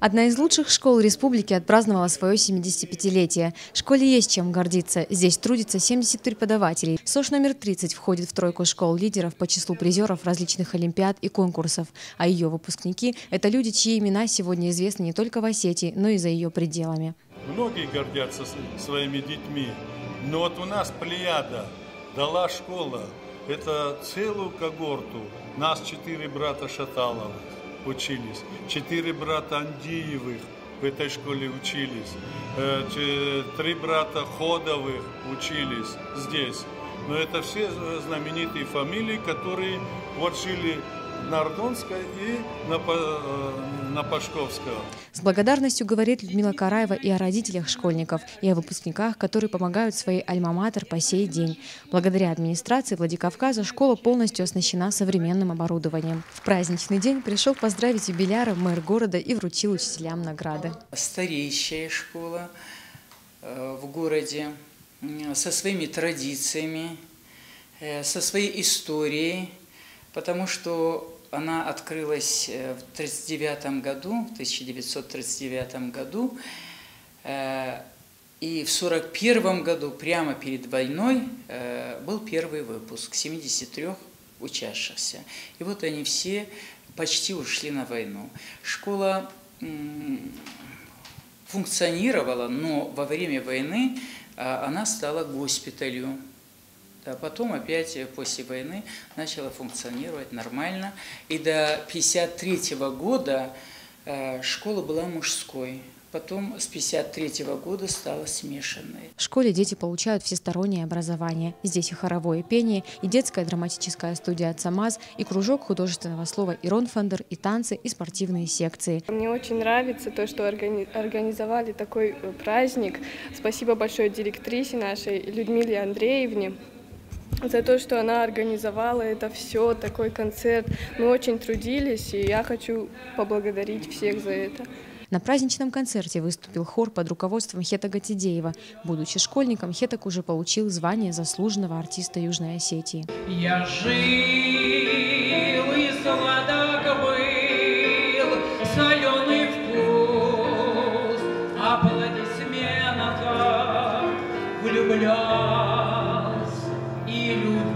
Одна из лучших школ республики отпраздновала свое 75-летие. Школе есть чем гордиться. Здесь трудится 70 преподавателей. СОШ номер 30 входит в тройку школ-лидеров по числу призеров различных олимпиад и конкурсов. А ее выпускники – это люди, чьи имена сегодня известны не только в Осетии, но и за ее пределами. Многие гордятся своими детьми, но вот у нас плеяда дала школа. Это целую когорту. Нас 4 брата Шаталовых учились, 4 брата Андиевых в этой школе учились, 3 брата Ходовых учились здесь. Но это все знаменитые фамилии, которые вот жили на Ордонской и на Пашковского. С благодарностью говорит Людмила Караева и о родителях школьников, и о выпускниках, которые помогают своей альма-матер по сей день. Благодаря администрации Владикавказа школа полностью оснащена современным оборудованием. В праздничный день пришел поздравить юбиляра мэр города и вручил учителям награды. Старейшая школа в городе, со своими традициями, со своей историей, потому что она открылась в 1939 году, и в 1941 году, прямо перед войной, был первый выпуск 73 учащихся. И вот они все почти ушли на войну. Школа функционировала, но во время войны она стала госпиталью. Да, потом опять после войны начала функционировать нормально. И до 1953 года школа была мужской. Потом с 1953 года стала смешанной. В школе дети получают всестороннее образование. Здесь и хоровое пение, и детская драматическая студия «Отца Маз», и кружок художественного слова «Ирон Фандер», и танцы, и спортивные секции. Мне очень нравится то, что организовали такой праздник. Спасибо большое директрисе нашей Людмиле Андреевне за то, что она организовала это все, такой концерт. Мы очень трудились, и я хочу поблагодарить всех за это. На праздничном концерте выступил хор под руководством Хета Тидеева. Будучи школьником, Хетак уже получил звание заслуженного артиста Южной Осетии. Я жил и сладок был, соленый вкус аплодисментов, влюблен и любил.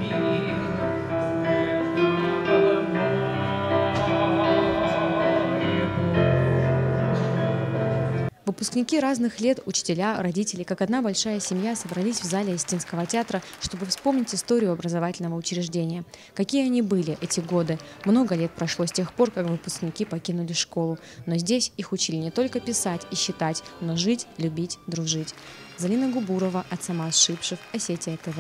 Выпускники разных лет, учителя, родители, как одна большая семья собрались в зале Осетинского театра, чтобы вспомнить историю образовательного учреждения. Какие они были эти годы? Много лет прошло с тех пор, как выпускники покинули школу. Но здесь их учили не только писать и считать, но жить, любить, дружить. Залина Губурова, Отца Маз Шипшев, Осетия ТВ.